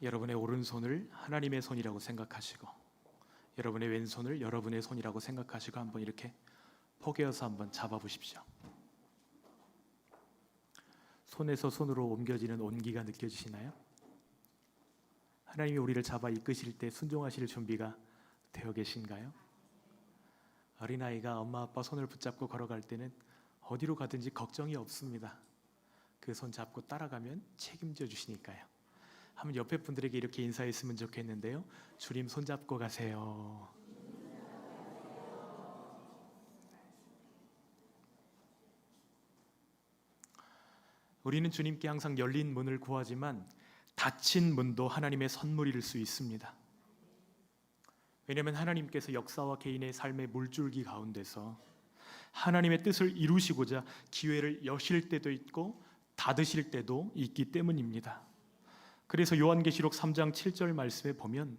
여러분의 오른손을 하나님의 손이라고 생각하시고 여러분의 왼손을 여러분의 손이라고 생각하시고 한번 이렇게 포개어서 한번 잡아보십시오. 손에서 손으로 옮겨지는 온기가 느껴지시나요? 하나님이 우리를 잡아 이끄실 때 순종하실 준비가 되어 계신가요? 어린아이가 엄마 아빠 손을 붙잡고 걸어갈 때는 어디로 가든지 걱정이 없습니다. 그 손 잡고 따라가면 책임져 주시니까요. 한번 옆에 분들에게 이렇게 인사했으면 좋겠는데요. 주님 손잡고 가세요. 우리는 주님께 항상 열린 문을 구하지만 닫힌 문도 하나님의 선물일 수 있습니다. 왜냐하면 하나님께서 역사와 개인의 삶의 물줄기 가운데서 하나님의 뜻을 이루시고자 기회를 여실 때도 있고 닫으실 때도 있기 때문입니다. 그래서 요한계시록 3장 7절 말씀에 보면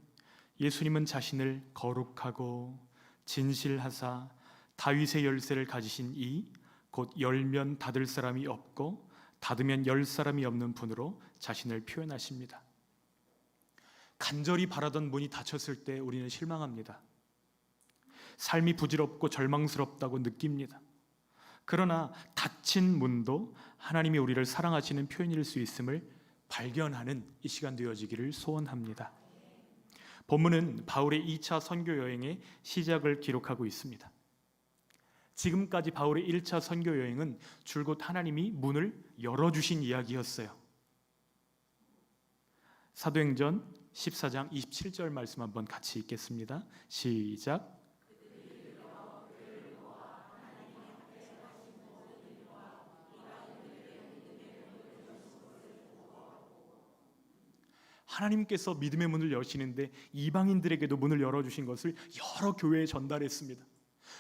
예수님은 자신을 거룩하고 진실하사 다윗의 열쇠를 가지신 이 곧 열면 닫을 사람이 없고 닫으면 열 사람이 없는 분으로 자신을 표현하십니다. 간절히 바라던 문이 닫혔을 때 우리는 실망합니다. 삶이 부질없고 절망스럽다고 느낍니다. 그러나 닫힌 문도 하나님이 우리를 사랑하시는 표현일 수 있음을 발견하는 이 시간 되어지기를 소원합니다. 본문은 바울의 2차 선교 여행의 시작을 기록하고 있습니다. 지금까지 바울의 1차 선교 여행은 줄곧 하나님이 문을 열어주신 이야기였어요. 사도행전 14장 27절 말씀 한번 같이 읽겠습니다. 시작. 하나님께서 믿음의 문을 여시는데 이방인들에게도 문을 열어주신 것을 여러 교회에 전달했습니다.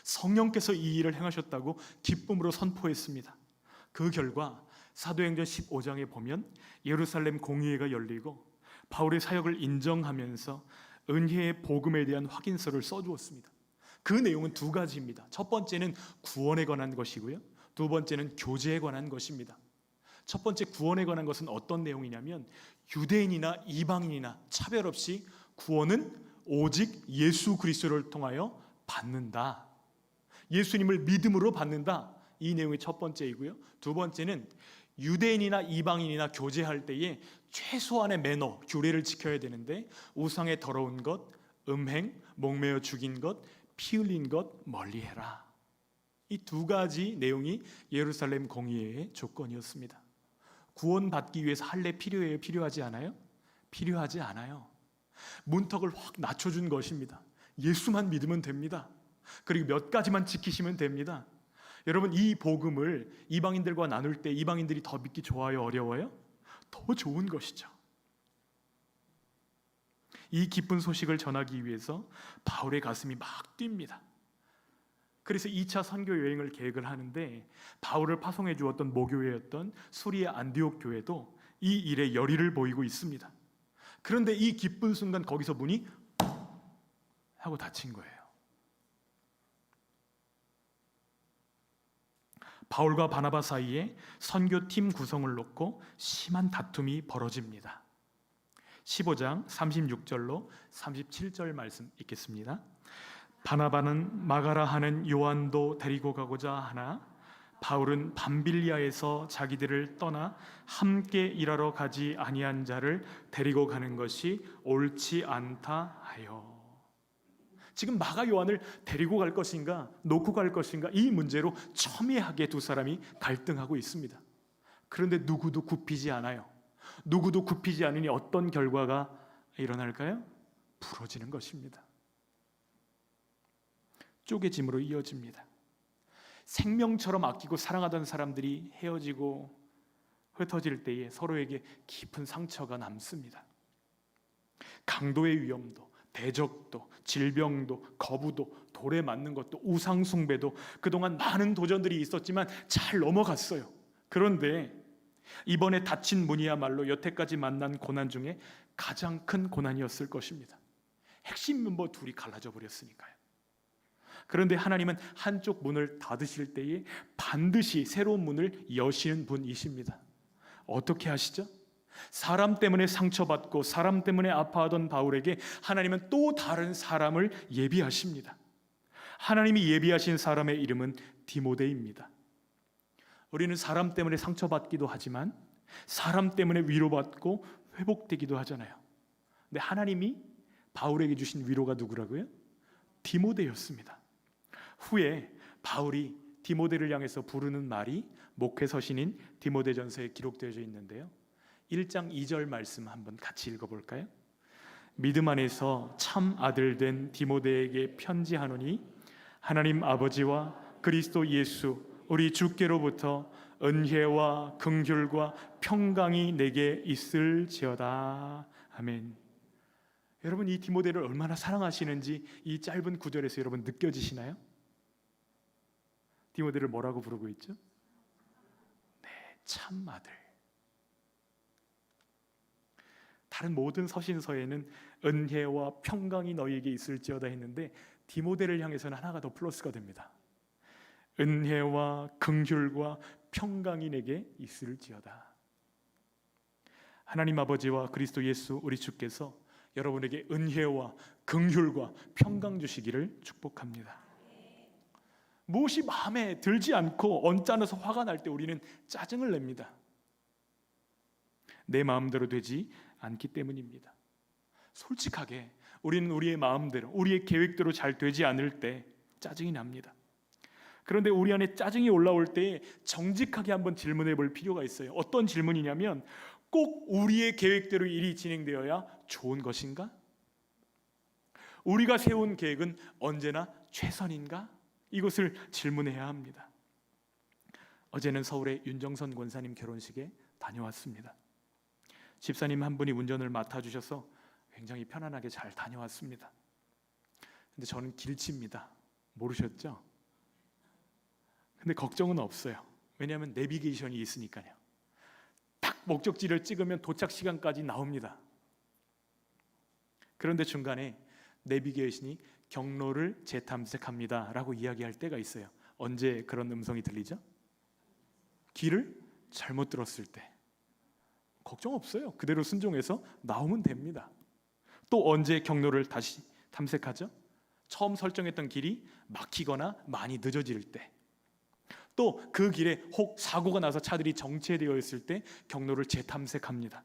성령께서 이 일을 행하셨다고 기쁨으로 선포했습니다. 그 결과 사도행전 15장에 보면 예루살렘 공의회가 열리고 바울의 사역을 인정하면서 은혜의 복음에 대한 확인서를 써주었습니다. 그 내용은 두 가지입니다. 첫 번째는 구원에 관한 것이고요, 두 번째는 교제에 관한 것입니다. 첫 번째 구원에 관한 것은 어떤 내용이냐면 유대인이나 이방인이나 차별 없이 구원은 오직 예수 그리스도를 통하여 받는다. 예수님을 믿음으로 받는다. 이 내용이 첫 번째이고요. 두 번째는 유대인이나 이방인이나 교제할 때에 최소한의 매너, 규례를 지켜야 되는데 우상의 더러운 것, 음행, 목매어 죽인 것, 피 흘린 것 멀리해라. 이 두 가지 내용이 예루살렘 공의회의 조건이었습니다. 구원받기 위해서 할례 필요해요? 필요하지 않아요? 필요하지 않아요. 문턱을 확 낮춰준 것입니다. 예수만 믿으면 됩니다. 그리고 몇 가지만 지키시면 됩니다. 여러분, 이 복음을 이방인들과 나눌 때 이방인들이 더 믿기 좋아요? 어려워요? 더 좋은 것이죠. 이 기쁜 소식을 전하기 위해서 바울의 가슴이 막 뜁니다. 그래서 2차 선교 여행을 계획을 하는데 바울을 파송해 주었던 모교회였던 수리의 안디옥 교회도 이 일에 열의를 보이고 있습니다. 그런데 이 기쁜 순간 거기서 문이 하고 닫힌 거예요. 바울과 바나바 사이에 선교팀 구성을 놓고 심한 다툼이 벌어집니다. 15장 36절로 37절 말씀 읽겠습니다. 바나바는 마가라 하는 요한도 데리고 가고자 하나 바울은 밤빌리아에서 자기들을 떠나 함께 일하러 가지 아니한 자를 데리고 가는 것이 옳지 않다 하여. 지금 마가 요한을 데리고 갈 것인가 놓고 갈 것인가 이 문제로 첨예하게 두 사람이 갈등하고 있습니다. 그런데 누구도 굽히지 않아요. 누구도 굽히지 않으니 어떤 결과가 일어날까요? 부러지는 것입니다. 쪼개짐으로 이어집니다. 생명처럼 아끼고 사랑하던 사람들이 헤어지고 흩어질 때에 서로에게 깊은 상처가 남습니다. 강도의 위험도, 대적도, 질병도, 거부도, 돌에 맞는 것도, 우상 숭배도 그동안 많은 도전들이 있었지만 잘 넘어갔어요. 그런데 이번에 닫힌 문이야말로 여태까지 만난 고난 중에 가장 큰 고난이었을 것입니다. 핵심 멤버 둘이 갈라져 버렸으니까요. 그런데 하나님은 한쪽 문을 닫으실 때에 반드시 새로운 문을 여시는 분이십니다. 어떻게 하시죠? 사람 때문에 상처받고 사람 때문에 아파하던 바울에게 하나님은 또 다른 사람을 예비하십니다. 하나님이 예비하신 사람의 이름은 디모데입니다. 우리는 사람 때문에 상처받기도 하지만 사람 때문에 위로받고 회복되기도 하잖아요. 근데 하나님이 바울에게 주신 위로가 누구라고요? 디모데였습니다. 후에 바울이 디모데를 향해서 부르는 말이 목회서신인 디모데전서에 기록되어져 있는데요. 1장 2절 말씀 한번 같이 읽어볼까요? 믿음 안에서 참 아들 된 디모데에게 편지하노니 하나님 아버지와 그리스도 예수 우리 주께로부터 은혜와 긍휼과 평강이 내게 있을지어다. 아멘. 여러분, 이 디모데를 얼마나 사랑하시는지 이 짧은 구절에서 여러분 느껴지시나요? 디모데를 뭐라고 부르고 있죠? 네, 참 아들. 다른 모든 서신서에는 은혜와 평강이 너희에게 있을지어다 했는데 디모데를 향해서는 하나가 더 플러스가 됩니다. 은혜와 긍휼과 평강이 내게 있을지어다. 하나님 아버지와 그리스도 예수 우리 주께서 여러분에게 은혜와 긍휼과 평강 주시기를 축복합니다. 무엇이 마음에 들지 않고 언짢아서 화가 날 때 우리는 짜증을 냅니다. 내 마음대로 되지 않기 때문입니다. 솔직하게 우리는 우리의 마음대로 우리의 계획대로 잘 되지 않을 때 짜증이 납니다. 그런데 우리 안에 짜증이 올라올 때 정직하게 한번 질문해 볼 필요가 있어요. 어떤 질문이냐면 꼭 우리의 계획대로 일이 진행되어야 좋은 것인가? 우리가 세운 계획은 언제나 최선인가? 이것을 질문해야 합니다. 어제는 서울의 윤정선 권사님 결혼식에 다녀왔습니다. 집사님 한 분이 운전을 맡아주셔서 굉장히 편안하게 잘 다녀왔습니다. 근데 저는 길치입니다. 모르셨죠? 근데 걱정은 없어요. 왜냐하면 내비게이션이 있으니까요. 딱 목적지를 찍으면 도착 시간까지 나옵니다. 그런데 중간에 내비게이션이 경로를 재탐색합니다 라고 이야기할 때가 있어요. 언제 그런 음성이 들리죠? 길을 잘못 들었을 때. 걱정 없어요. 그대로 순종해서 나오면 됩니다. 또 언제 경로를 다시 탐색하죠? 처음 설정했던 길이 막히거나 많이 늦어질 때. 또 그 길에 혹 사고가 나서 차들이 정체되어 있을 때 경로를 재탐색합니다.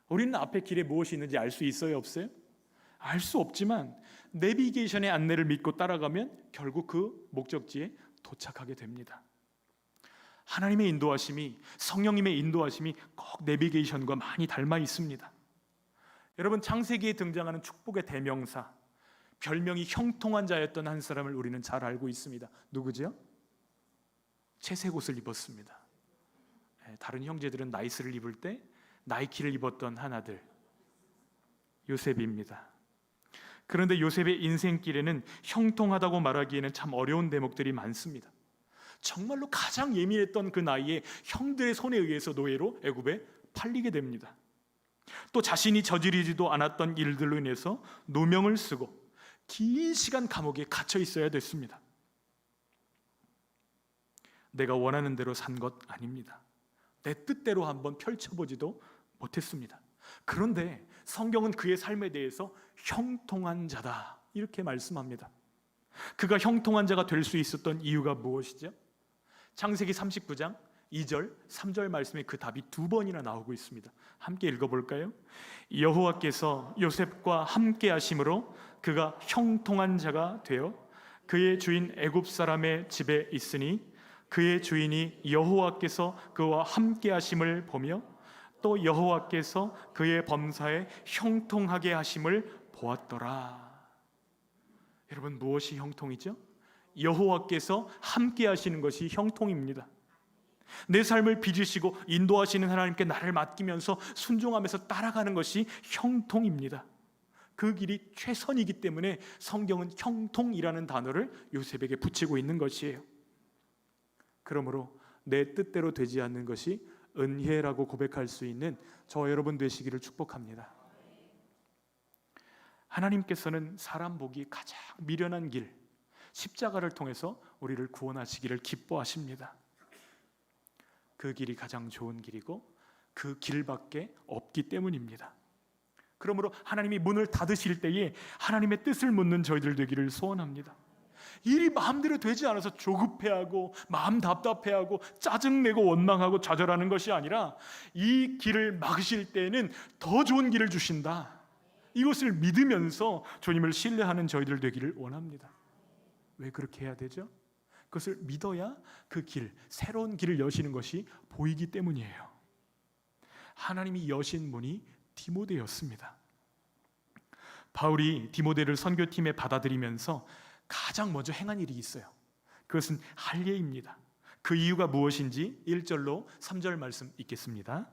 우리는 앞에 길에 무엇이 있는지 알 수 있어요? 없어요? 알 수 없지만 내비게이션의 안내를 믿고 따라가면 결국 그 목적지에 도착하게 됩니다. 하나님의 인도하심이, 성령님의 인도하심이 꼭 내비게이션과 많이 닮아 있습니다. 여러분, 창세기에 등장하는 축복의 대명사, 별명이 형통한 자였던 한 사람을 우리는 잘 알고 있습니다. 누구죠? 채색 옷을 입었습니다. 다른 형제들은 나이스를 입을 때 나이키를 입었던 한 아들, 요셉입니다. 그런데 요셉의 인생길에는 형통하다고 말하기에는 참 어려운 대목들이 많습니다. 정말로 가장 예민했던 그 나이에 형들의 손에 의해서 노예로 애굽에 팔리게 됩니다. 또 자신이 저지르지도 않았던 일들로 인해서 누명을 쓰고 긴 시간 감옥에 갇혀 있어야 됐습니다. 내가 원하는 대로 산 것 아닙니다. 내 뜻대로 한번 펼쳐보지도 못했습니다. 그런데 성경은 그의 삶에 대해서 형통한 자다 이렇게 말씀합니다. 그가 형통한 자가 될 수 있었던 이유가 무엇이죠? 창세기 39장 2절, 3절 말씀에 그 답이 두 번이나 나오고 있습니다. 함께 읽어볼까요? 여호와께서 요셉과 함께 하심으로 그가 형통한 자가 되어 그의 주인 애굽 사람의 집에 있으니 그의 주인이 여호와께서 그와 함께 하심을 보며 또 여호와께서 그의 범사에 형통하게 하심을 보았더라. 여러분, 무엇이 형통이죠? 여호와께서 함께 하시는 것이 형통입니다. 내 삶을 빚으시고 인도하시는 하나님께 나를 맡기면서 순종하면서 따라가는 것이 형통입니다. 그 길이 최선이기 때문에 성경은 형통이라는 단어를 요셉에게 붙이고 있는 것이에요. 그러므로 내 뜻대로 되지 않는 것이 은혜라고 고백할 수 있는 저와 여러분 되시기를 축복합니다. 하나님께서는 사람 보기 가장 미련한 길, 십자가를 통해서 우리를 구원하시기를 기뻐하십니다. 그 길이 가장 좋은 길이고 그 길밖에 없기 때문입니다. 그러므로 하나님이 문을 닫으실 때에 하나님의 뜻을 묻는 저희들 되기를 소원합니다. 일이 마음대로 되지 않아서 조급해하고 마음 답답해하고 짜증내고 원망하고 좌절하는 것이 아니라 이 길을 막으실 때에는 더 좋은 길을 주신다, 이것을 믿으면서 주님을 신뢰하는 저희들 되기를 원합니다. 왜 그렇게 해야 되죠? 그것을 믿어야 그 길, 새로운 길을 여시는 것이 보이기 때문이에요. 하나님이 여신 문이 디모데였습니다. 바울이 디모데를 선교팀에 받아들이면서 가장 먼저 행한 일이 있어요. 그것은 할례입니다. 그 이유가 무엇인지 1절로 3절 말씀 읽겠습니다.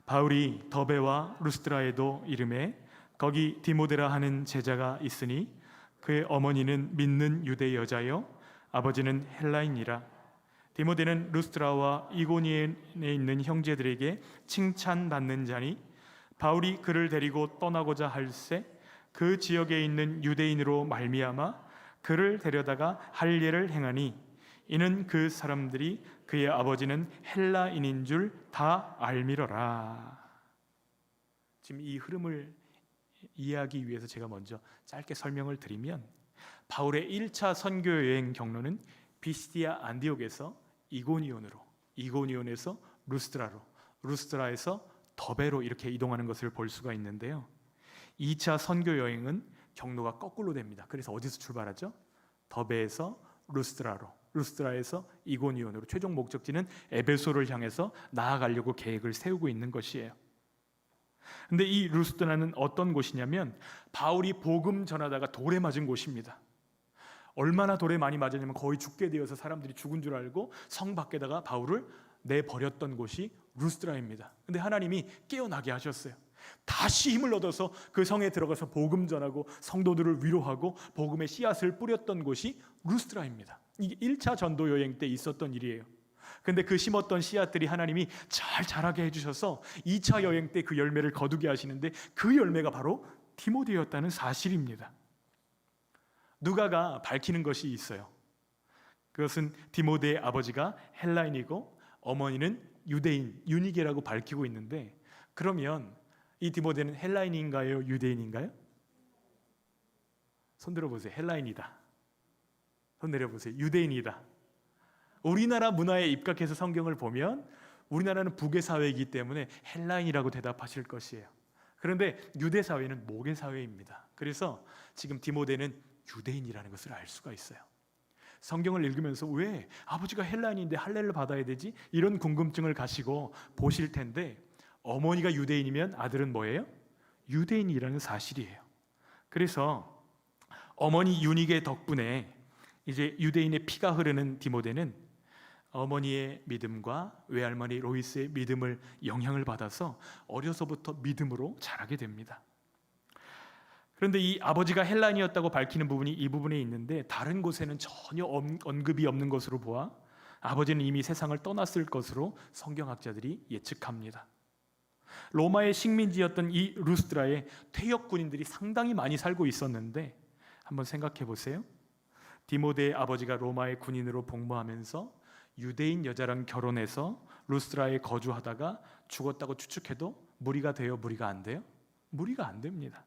바울이 더베와 루스드라에도 이르매 거기 디모데라 하는 제자가 있으니 그의 어머니는 믿는 유대 여자요 아버지는 헬라인이라. 디모데는 루스드라와 이고니에 있는 형제들에게 칭찬받는 자니 바울이 그를 데리고 떠나고자 할새 그 지역에 있는 유대인으로 말미암아 그를 데려다가 할례를 행하니 이는 그 사람들이 그의 아버지는 헬라인인 줄 다 알미러라. 지금 이 흐름을 이해하기 위해서 제가 먼저 짧게 설명을 드리면, 바울의 1차 선교 여행 경로는 비시디아 안디옥에서 이고니온으로, 이고니온에서 루스드라로, 루스드라에서 더베로 이렇게 이동하는 것을 볼 수가 있는데요. 2차 선교 여행은 경로가 거꾸로 됩니다. 그래서 어디서 출발하죠? 더베에서 루스드라로, 루스드라에서 이고니온으로, 최종 목적지는 에베소를 향해서 나아가려고 계획을 세우고 있는 것이에요. 근데 이 루스드라는 어떤 곳이냐면 바울이 복음 전하다가 돌에 맞은 곳입니다. 얼마나 돌에 많이 맞았냐면 거의 죽게 되어서 사람들이 죽은 줄 알고 성 밖에다가 바울을 내버렸던 곳이 루스드라입니다. 근데 하나님이 깨어나게 하셨어요. 다시 힘을 얻어서 그 성에 들어가서 복음 전하고 성도들을 위로하고 복음의 씨앗을 뿌렸던 곳이 루스드라입니다. 이게 1차 전도 여행 때 있었던 일이에요. 근데 그 심었던 씨앗들이 하나님이 잘 자라게 해주셔서 2차 여행 때 그 열매를 거두게 하시는데 그 열매가 바로 디모데였다는 사실입니다. 누가가 밝히는 것이 있어요. 그것은 디모데의 아버지가 헬라인이고 어머니는 유대인, 유니게라고 밝히고 있는데, 그러면 이 디모데는 헬라인인가요? 유대인인가요? 손 들어보세요. 헬라인이다. 손 내려보세요. 유대인이다. 우리나라 문화에 입각해서 성경을 보면 우리나라는 북의 사회이기 때문에 헬라인이라고 대답하실 것이에요. 그런데 유대 사회는 목의 사회입니다. 그래서 지금 디모데는 유대인이라는 것을 알 수가 있어요. 성경을 읽으면서 왜 아버지가 헬라인인데 할례를 받아야 되지? 이런 궁금증을 가지고 보실 텐데, 어머니가 유대인이면 아들은 뭐예요? 유대인이라는 사실이에요. 그래서 어머니 유니게 덕분에 이제 유대인의 피가 흐르는 디모데는 어머니의 믿음과 외할머니 로이스의 믿음을 영향을 받아서 어려서부터 믿음으로 자라게 됩니다. 그런데 이 아버지가 헬라인이었다고 밝히는 부분이 이 부분에 있는데, 다른 곳에는 전혀 언급이 없는 것으로 보아 아버지는 이미 세상을 떠났을 것으로 성경학자들이 예측합니다. 로마의 식민지였던 이 루스드라에 퇴역 군인들이 상당히 많이 살고 있었는데, 한번 생각해 보세요. 디모데의 아버지가 로마의 군인으로 복무하면서 유대인 여자랑 결혼해서 루스드라에 거주하다가 죽었다고 추측해도 무리가 돼요? 무리가 안 돼요? 무리가 안 됩니다.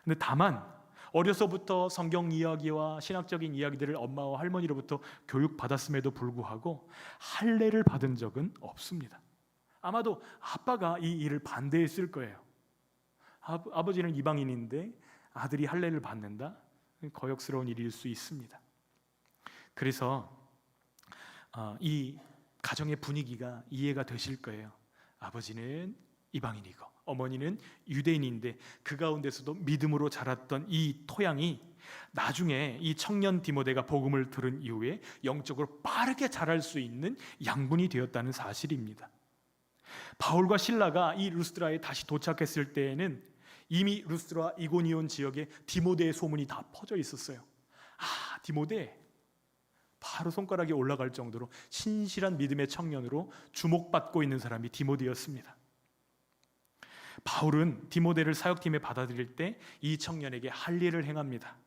근데 다만 어려서부터 성경 이야기와 신학적인 이야기들을 엄마와 할머니로부터 교육받았음에도 불구하고 할례를 받은 적은 없습니다. 아마도 아빠가 이 일을 반대했을 거예요. 아버지는 이방인인데 아들이 할례를 받는다? 거역스러운 일일 수 있습니다. 그래서 이 가정의 분위기가 이해가 되실 거예요. 아버지는 이방인이고 어머니는 유대인인데 그 가운데서도 믿음으로 자랐던 이 토양이 나중에 이 청년 디모데가 복음을 들은 이후에 영적으로 빠르게 자랄 수 있는 양분이 되었다는 사실입니다. 바울과 실라가 이 루스드라에 다시 도착했을 때에는 이미 루스드라 이고니온 지역에 디모데의 소문이 다 퍼져 있었어요. 아, 디모데, 바로 손가락이 올라갈 정도로 신실한 믿음의 청년으로 주목받고 있는 사람이 디모데였습니다. 바울은 디모데를 사역팀에 받아들일 때 이 청년에게 할례를 행합니다.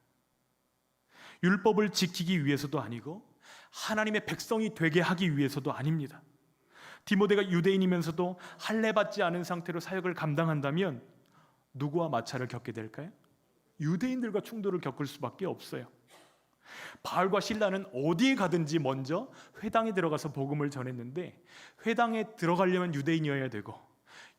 율법을 지키기 위해서도 아니고 하나님의 백성이 되게 하기 위해서도 아닙니다. 디모데가 유대인이면서도 할례받지 않은 상태로 사역을 감당한다면 누구와 마찰을 겪게 될까요? 유대인들과 충돌을 겪을 수밖에 없어요. 바울과 실라는 어디에 가든지 먼저 회당에 들어가서 복음을 전했는데, 회당에 들어가려면 유대인이어야 되고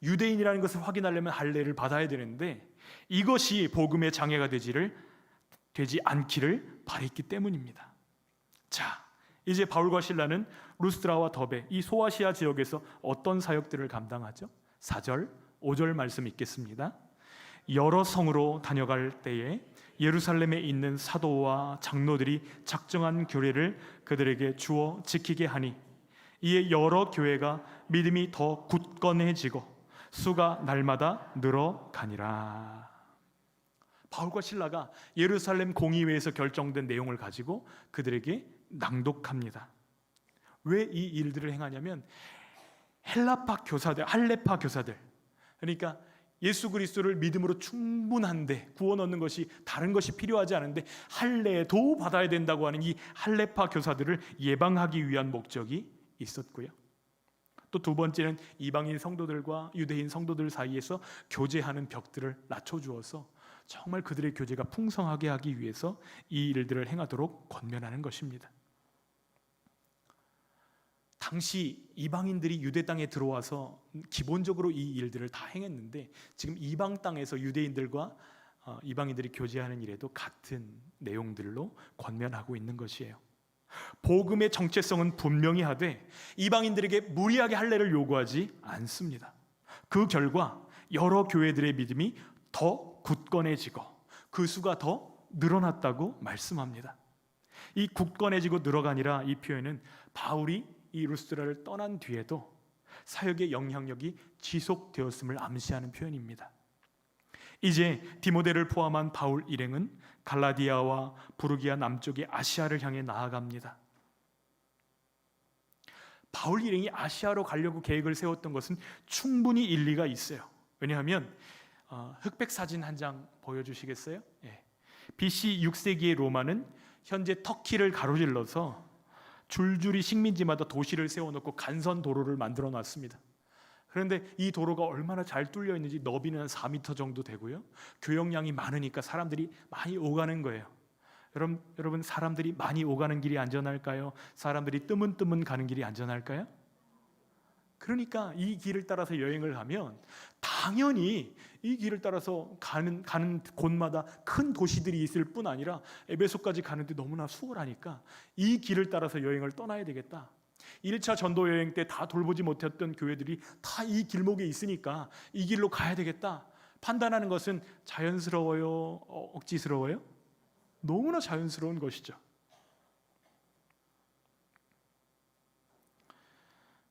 유대인이라는 것을 확인하려면 할례를 받아야 되는데, 이것이 복음의 장애가 되지 않기를 바랬기 때문입니다. 자, 이제 바울과 실라는 루스드라와 더베, 이 소아시아 지역에서 어떤 사역들을 감당하죠? 4절, 5절 말씀 읽겠습니다. 여러 성으로 다녀갈 때에 예루살렘에 있는 사도와 장로들이 작정한 규례를 그들에게 주어 지키게 하니, 이에 여러 교회가 믿음이 더 굳건해지고 수가 날마다 늘어가니라. 바울과 실라가 예루살렘 공의회에서 결정된 내용을 가지고 그들에게 낭독합니다. 왜 이 일들을 행하냐면 헬라파 교사들, 할례파 교사들, 그러니까 예수 그리스도를 믿음으로 충분한데 구원 얻는 것이 다른 것이 필요하지 않은데 할례도 받아야 된다고 하는 이 할례파 교사들을 예방하기 위한 목적이 있었고요. 또 두 번째는 이방인 성도들과 유대인 성도들 사이에서 교제하는 벽들을 낮춰주어서 정말 그들의 교제가 풍성하게 하기 위해서 이 일들을 행하도록 권면하는 것입니다. 당시 이방인들이 유대 땅에 들어와서 기본적으로 이 일들을 다 행했는데, 지금 이방 땅에서 유대인들과 이방인들이 교제하는 일에도 같은 내용들로 권면하고 있는 것이에요. 복음의 정체성은 분명히 하되 이방인들에게 무리하게 할례를 요구하지 않습니다. 그 결과 여러 교회들의 믿음이 더 굳건해지고 그 수가 더 늘어났다고 말씀합니다. 이 굳건해지고 늘어가니라, 이 표현은 바울이 이 루스드라를 떠난 뒤에도 사역의 영향력이 지속되었음을 암시하는 표현입니다. 이제 디모데를 포함한 바울 일행은 갈라디아와 부르기아 남쪽의 아시아를 향해 나아갑니다. 바울 일행이 아시아로 가려고 계획을 세웠던 것은 충분히 일리가 있어요. 왜냐하면 흑백 사진 한 장 보여주시겠어요? BC 6세기의 로마는 현재 터키를 가로질러서 줄줄이 식민지마다 도시를 세워놓고 간선 도로를 만들어 놨습니다. 그런데 이 도로가 얼마나 잘 뚫려 있는지, 너비는 한 4m 정도 되고요, 교역량이 많으니까 사람들이 많이 오가는 거예요. 여러분, 사람들이 많이 오가는 길이 안전할까요? 사람들이 뜨문뜨문 가는 길이 안전할까요? 그러니까 이 길을 따라서 여행을 하면 당연히 이 길을 따라서 가는 곳마다 큰 도시들이 있을 뿐 아니라 에베소까지 가는데 너무나 수월하니까 이 길을 따라서 여행을 떠나야 되겠다. 1차 전도 여행 때 다 돌보지 못했던 교회들이 다 이 길목에 있으니까 이 길로 가야 되겠다 판단하는 것은 자연스러워요? 억지스러워요? 너무나 자연스러운 것이죠.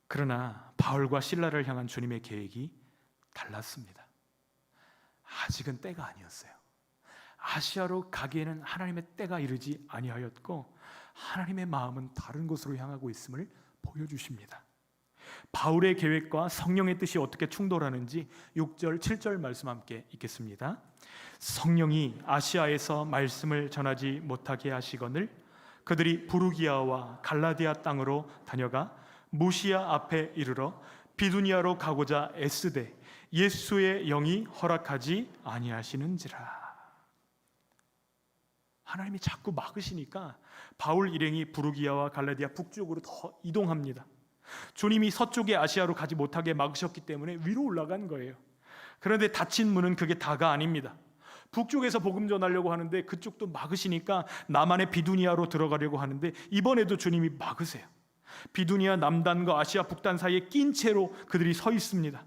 그러나 바울과 실라를 향한 주님의 계획이 달랐습니다. 아직은 때가 아니었어요. 아시아로 가기에는 하나님의 때가 이르지 아니하였고 하나님의 마음은 다른 곳으로 향하고 있음을 보여주십니다. 바울의 계획과 성령의 뜻이 어떻게 충돌하는지 6절, 7절 말씀 함께 읽겠습니다. 성령이 아시아에서 말씀을 전하지 못하게 하시거늘 그들이 부르기아와 갈라디아 땅으로 다녀가 무시아 앞에 이르러 비두니아로 가고자 애쓰되 예수의 영이 허락하지 아니하시는지라. 하나님이 자꾸 막으시니까 바울 일행이 부르기아와 갈라디아 북쪽으로 더 이동합니다. 주님이 서쪽의 아시아로 가지 못하게 막으셨기 때문에 위로 올라간 거예요. 그런데 닫힌 문은 그게 다가 아닙니다. 북쪽에서 복음 전하려고 하는데 그쪽도 막으시니까 남한의 비두니아로 들어가려고 하는데 이번에도 주님이 막으세요. 비두니아 남단과 아시아 북단 사이에 낀 채로 그들이 서 있습니다.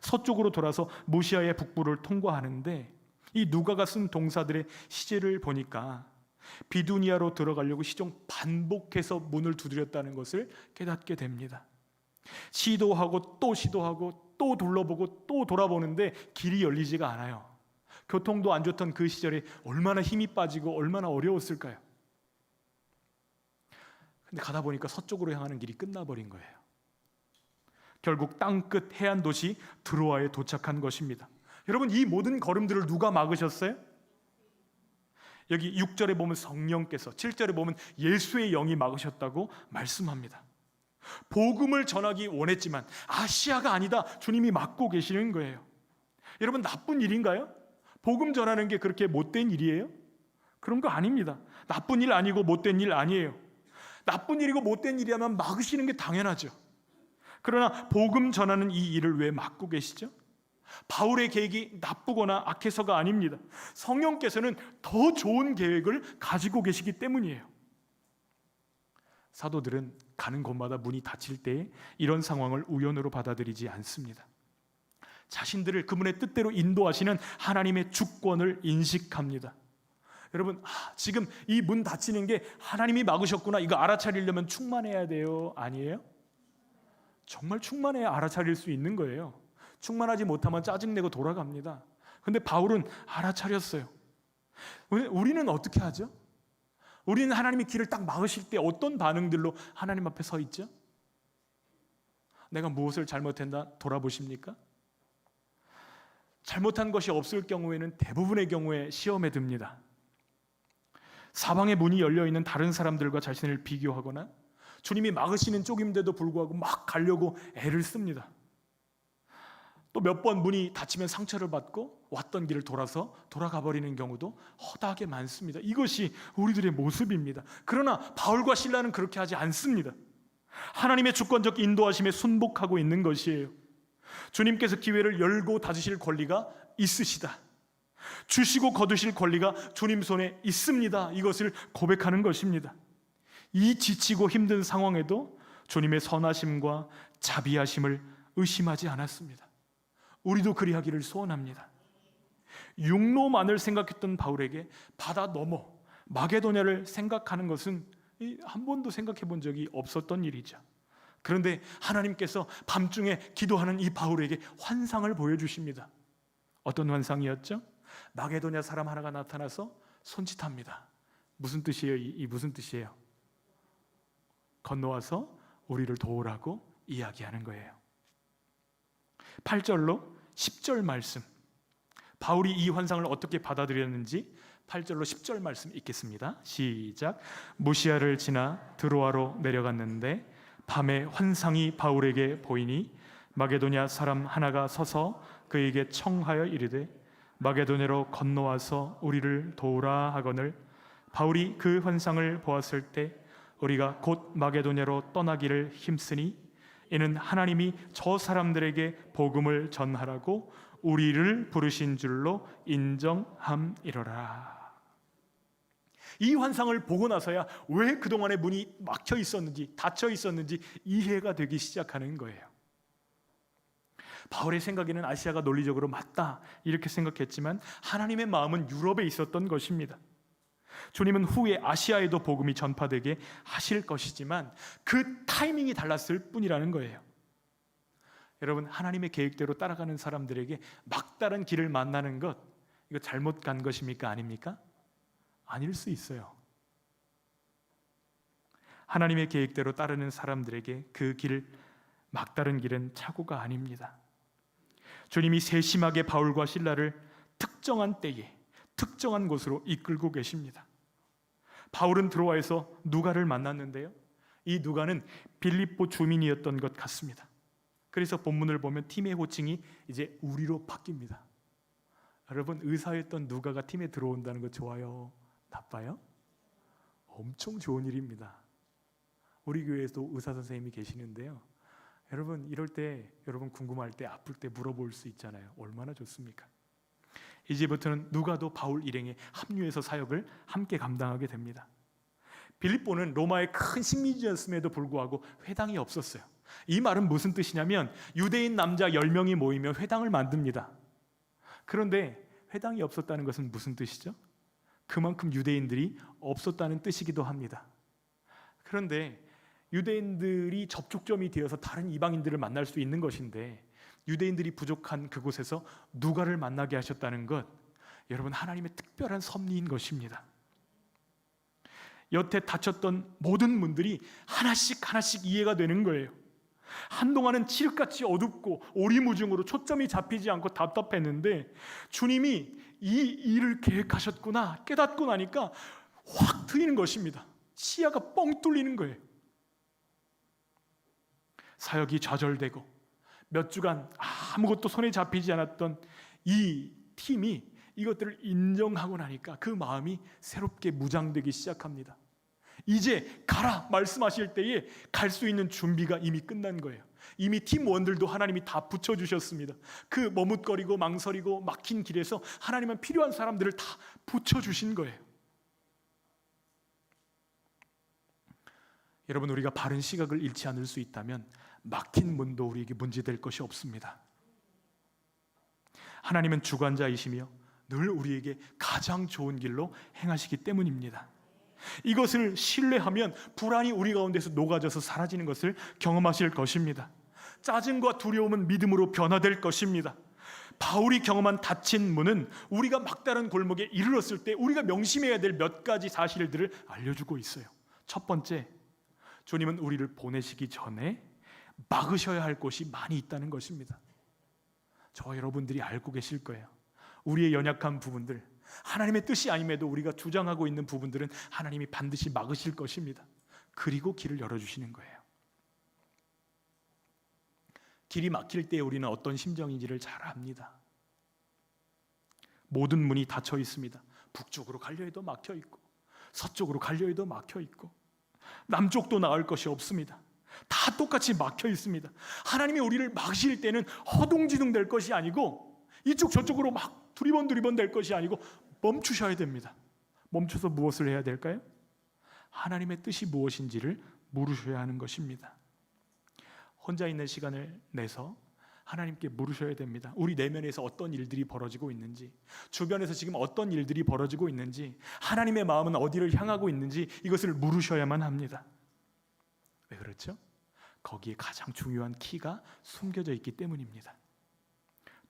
서쪽으로 돌아서 무시아의 북부를 통과하는데 이 누가가 쓴 동사들의 시제를 보니까 비두니아로 들어가려고 시종 반복해서 문을 두드렸다는 것을 깨닫게 됩니다. 시도하고 또 시도하고 또 둘러보고 또 돌아보는데 길이 열리지가 않아요. 교통도 안 좋던 그 시절에 얼마나 힘이 빠지고 얼마나 어려웠을까요? 근데 가다 보니까 서쪽으로 향하는 길이 끝나버린 거예요. 결국 땅끝 해안 도시 드로아에 도착한 것입니다. 여러분, 이 모든 걸음들을 누가 막으셨어요? 여기 6절에 보면 성령께서, 7절에 보면 예수의 영이 막으셨다고 말씀합니다. 복음을 전하기 원했지만 아시아가 아니다. 주님이 막고 계시는 거예요. 여러분, 나쁜 일인가요? 복음 전하는 게 그렇게 못된 일이에요? 그런 거 아닙니다. 나쁜 일 아니고 못된 일 아니에요. 나쁜 일이고 못된 일이라면 막으시는 게 당연하죠. 그러나 복음 전하는 이 일을 왜 막고 계시죠? 바울의 계획이 나쁘거나 악해서가 아닙니다. 성령께서는 더 좋은 계획을 가지고 계시기 때문이에요. 사도들은 가는 곳마다 문이 닫힐 때 이런 상황을 우연으로 받아들이지 않습니다. 자신들을 그분의 뜻대로 인도하시는 하나님의 주권을 인식합니다. 여러분, 지금 이 문 닫히는 게 하나님이 막으셨구나, 이거 알아차리려면 충만해야 돼요? 아니에요? 정말 충만해야 알아차릴 수 있는 거예요. 충만하지 못하면 짜증내고 돌아갑니다. 근데 바울은 알아차렸어요. 우리는 어떻게 하죠? 우리는 하나님이 길을 딱 막으실 때 어떤 반응들로 하나님 앞에 서 있죠? 내가 무엇을 잘못했나 돌아보십니까? 잘못한 것이 없을 경우에는 대부분의 경우에 시험에 듭니다. 사방의 문이 열려있는 다른 사람들과 자신을 비교하거나 주님이 막으시는 쪽인데도 불구하고 막 가려고 애를 씁니다. 또 몇 번 문이 닫히면 상처를 받고 왔던 길을 돌아가 버리는 경우도 허다하게 많습니다. 이것이 우리들의 모습입니다. 그러나 바울과 실라는 그렇게 하지 않습니다. 하나님의 주권적 인도하심에 순복하고 있는 것이에요. 주님께서 기회를 열고 닫으실 권리가 있으시다. 주시고 거두실 권리가 주님 손에 있습니다. 이것을 고백하는 것입니다. 이 지치고 힘든 상황에도 주님의 선하심과 자비하심을 의심하지 않았습니다. 우리도 그리하기를 소원합니다. 육로만을 생각했던 바울에게 바다 너머 마게도냐를 생각하는 것은 한 번도 생각해 본 적이 없었던 일이죠. 그런데 하나님께서 밤중에 기도하는 이 바울에게 환상을 보여주십니다. 어떤 환상이었죠? 마게도냐 사람 하나가 나타나서 손짓합니다. 무슨 뜻이에요? 이 무슨 뜻이에요? 건너와서 우리를 도우라고 이야기하는 거예요. 8절로 10절 말씀, 바울이 이 환상을 어떻게 받아들였는지 8절로 10절 말씀 읽겠습니다. 시작. 무시아를 지나 드로아로 내려갔는데 밤에 환상이 바울에게 보이니 마게도냐 사람 하나가 서서 그에게 청하여 이르되 마게도냐로 건너와서 우리를 도우라 하거늘 바울이 그 환상을 보았을 때 우리가 곧 마게도냐로 떠나기를 힘쓰니 이는 하나님이 저 사람들에게 복음을 전하라고 우리를 부르신 줄로 인정함이로라. 이 환상을 보고 나서야 왜 그동안에 문이 막혀 있었는지 닫혀 있었는지 이해가 되기 시작하는 거예요. 바울의 생각에는 아시아가 논리적으로 맞다 이렇게 생각했지만 하나님의 마음은 유럽에 있었던 것입니다. 주님은 후에 아시아에도 복음이 전파되게 하실 것이지만 그 타이밍이 달랐을 뿐이라는 거예요. 여러분, 하나님의 계획대로 따라가는 사람들에게 막다른 길을 만나는 것, 이거 잘못 간 것입니까? 아닙니까? 아닐 수 있어요. 하나님의 계획대로 따르는 사람들에게 그 길, 막다른 길은 착오가 아닙니다. 주님이 세심하게 바울과 실라를 특정한 때에 특정한 곳으로 이끌고 계십니다. 바울은 드로아에서 누가를 만났는데요, 이 누가는 빌립보 주민이었던 것 같습니다. 그래서 본문을 보면 팀의 호칭이 이제 우리로 바뀝니다. 여러분, 의사였던 누가가 팀에 들어온다는 거 좋아요? 나빠요? 엄청 좋은 일입니다. 우리 교회에도 의사 선생님이 계시는데요, 여러분 이럴 때 여러분 궁금할 때 아플 때 물어볼 수 있잖아요. 얼마나 좋습니까? 이제부터는 누가도 바울 일행에 합류해서 사역을 함께 감당하게 됩니다. 빌립보는 로마의 큰 식민지였음에도 불구하고 회당이 없었어요. 이 말은 무슨 뜻이냐면 유대인 남자 10명이 모이면 회당을 만듭니다. 그런데 회당이 없었다는 것은 무슨 뜻이죠? 그만큼 유대인들이 없었다는 뜻이기도 합니다. 그런데 유대인들이 접촉점이 되어서 다른 이방인들을 만날 수 있는 것인데 유대인들이 부족한 그곳에서 누가를 만나게 하셨다는 것, 여러분 하나님의 특별한 섭리인 것입니다. 여태 닫혔던 모든 문들이 하나씩 하나씩 이해가 되는 거예요. 한동안은 칠흑같이 어둡고 오리무중으로 초점이 잡히지 않고 답답했는데 주님이 이 일을 계획하셨구나 깨닫고 나니까 확 트이는 것입니다. 시야가 뻥 뚫리는 거예요. 사역이 좌절되고 몇 주간 아무것도 손에 잡히지 않았던 이 팀이 이것들을 인정하고 나니까 그 마음이 새롭게 무장되기 시작합니다. 이제 가라 말씀하실 때에 갈 수 있는 준비가 이미 끝난 거예요. 이미 팀원들도 하나님이 다 붙여주셨습니다. 그 머뭇거리고 망설이고 막힌 길에서 하나님은 필요한 사람들을 다 붙여주신 거예요. 여러분, 우리가 바른 시각을 잃지 않을 수 있다면 막힌 문도 우리에게 문제될 것이 없습니다. 하나님은 주관자이시며 늘 우리에게 가장 좋은 길로 행하시기 때문입니다. 이것을 신뢰하면 불안이 우리 가운데서 녹아져서 사라지는 것을 경험하실 것입니다. 짜증과 두려움은 믿음으로 변화될 것입니다. 바울이 경험한 닫힌 문은 우리가 막다른 골목에 이르렀을 때 우리가 명심해야 될 몇 가지 사실들을 알려주고 있어요. 첫 번째, 주님은 우리를 보내시기 전에 막으셔야 할 곳이 많이 있다는 것입니다. 저와 여러분들이 알고 계실 거예요. 우리의 연약한 부분들, 하나님의 뜻이 아님에도 우리가 주장하고 있는 부분들은 하나님이 반드시 막으실 것입니다. 그리고 길을 열어주시는 거예요. 길이 막힐 때 우리는 어떤 심정인지를 잘 압니다. 모든 문이 닫혀 있습니다. 북쪽으로 가려 해도 막혀 있고 서쪽으로 가려 해도 막혀 있고 남쪽도 나을 것이 없습니다. 다 똑같이 막혀 있습니다. 하나님이 우리를 막으실 때는 허둥지둥 될 것이 아니고 이쪽 저쪽으로 막 두리번 될 것이 아니고 멈추셔야 됩니다. 멈춰서 무엇을 해야 될까요? 하나님의 뜻이 무엇인지를 물으셔야 하는 것입니다. 혼자 있는 시간을 내서 하나님께 물으셔야 됩니다. 우리 내면에서 어떤 일들이 벌어지고 있는지, 주변에서 지금 어떤 일들이 벌어지고 있는지, 하나님의 마음은 어디를 향하고 있는지 이것을 물으셔야만 합니다. 왜 그렇죠? 거기에 가장 중요한 키가 숨겨져 있기 때문입니다.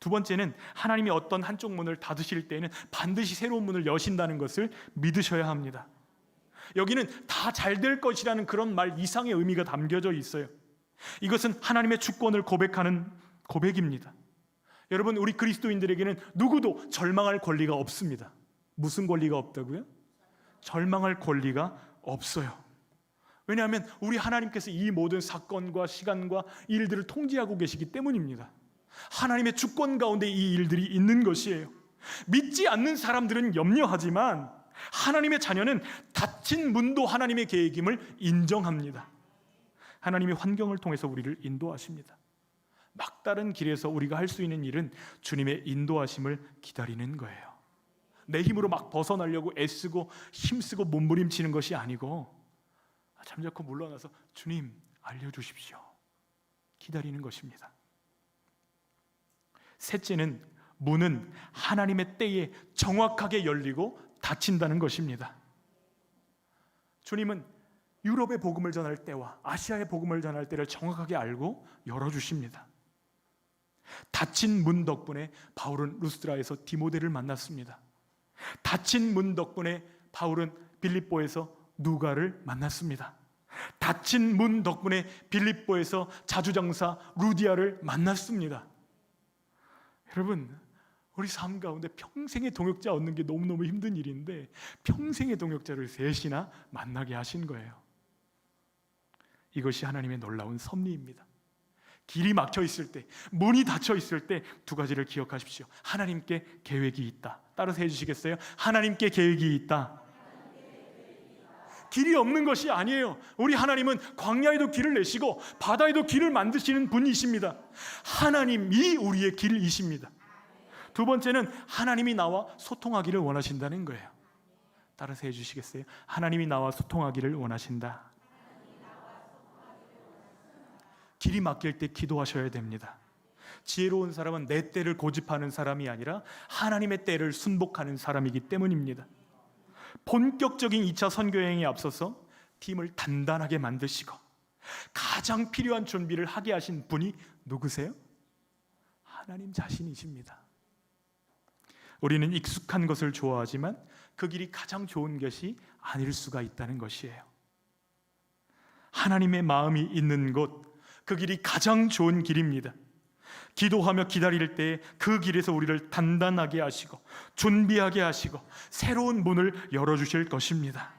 두 번째는 하나님이 어떤 한쪽 문을 닫으실 때에는 반드시 새로운 문을 여신다는 것을 믿으셔야 합니다. 여기는 다 잘 될 것이라는 그런 말 이상의 의미가 담겨져 있어요. 이것은 하나님의 주권을 고백하는 고백입니다. 여러분, 우리 그리스도인들에게는 누구도 절망할 권리가 없습니다. 무슨 권리가 없다고요? 절망할 권리가 없어요. 왜냐하면 우리 하나님께서 이 모든 사건과 시간과 일들을 통제하고 계시기 때문입니다. 하나님의 주권 가운데 이 일들이 있는 것이에요. 믿지 않는 사람들은 염려하지만 하나님의 자녀는 닫힌 문도 하나님의 계획임을 인정합니다. 하나님이 환경을 통해서 우리를 인도하십니다. 막다른 길에서 우리가 할 수 있는 일은 주님의 인도하심을 기다리는 거예요. 내 힘으로 막 벗어나려고 애쓰고 힘쓰고 몸부림치는 것이 아니고 잠자코 물러나서 주님 알려주십시오. 기다리는 것입니다. 셋째는 문은 하나님의 때에 정확하게 열리고 닫힌다는 것입니다. 주님은 유럽의 복음을 전할 때와 아시아의 복음을 전할 때를 정확하게 알고 열어주십니다. 닫힌 문 덕분에 바울은 루스드라에서 디모데를 만났습니다. 닫힌 문 덕분에 바울은 빌립보에서 누가를 만났습니다. 닫힌 문 덕분에 빌립보에서 자주장사 루디아를 만났습니다. 여러분, 우리 삶 가운데 평생의 동역자 얻는 게 너무너무 힘든 일인데 평생의 동역자를 셋이나 만나게 하신 거예요. 이것이 하나님의 놀라운 섭리입니다. 길이 막혀 있을 때, 문이 닫혀 있을 때 두 가지를 기억하십시오. 하나님께 계획이 있다. 따라서 해주시겠어요? 하나님께 계획이 있다. 길이 없는 것이 아니에요. 우리 하나님은 광야에도 길을 내시고 바다에도 길을 만드시는 분이십니다. 하나님이 우리의 길이십니다. 두 번째는 하나님이 나와 소통하기를 원하신다는 거예요. 따라서 해주시겠어요? 하나님이 나와 소통하기를 원하신다. 길이 막힐 때 기도하셔야 됩니다. 지혜로운 사람은 내 때를 고집하는 사람이 아니라 하나님의 때를 순복하는 사람이기 때문입니다. 본격적인 2차 선교여행에 앞서서 팀을 단단하게 만드시고 가장 필요한 준비를 하게 하신 분이 누구세요? 하나님 자신이십니다. 우리는 익숙한 것을 좋아하지만 그 길이 가장 좋은 것이 아닐 수가 있다는 것이에요. 하나님의 마음이 있는 곳, 그 길이 가장 좋은 길입니다. 기도하며 기다릴 때 그 길에서 우리를 단단하게 하시고 준비하게 하시고 새로운 문을 열어주실 것입니다.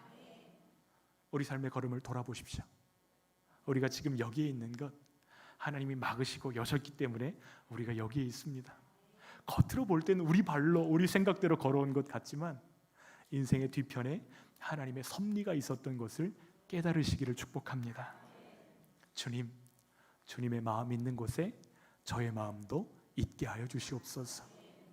우리 삶의 걸음을 돌아보십시오. 우리가 지금 여기에 있는 것 하나님이 막으시고 여셨기 때문에 우리가 여기에 있습니다. 겉으로 볼 때는 우리 발로 우리 생각대로 걸어온 것 같지만 인생의 뒤편에 하나님의 섭리가 있었던 것을 깨달으시기를 축복합니다. 주님, 주님의 마음 있는 곳에 저의 마음도 있게 하여 주시옵소서.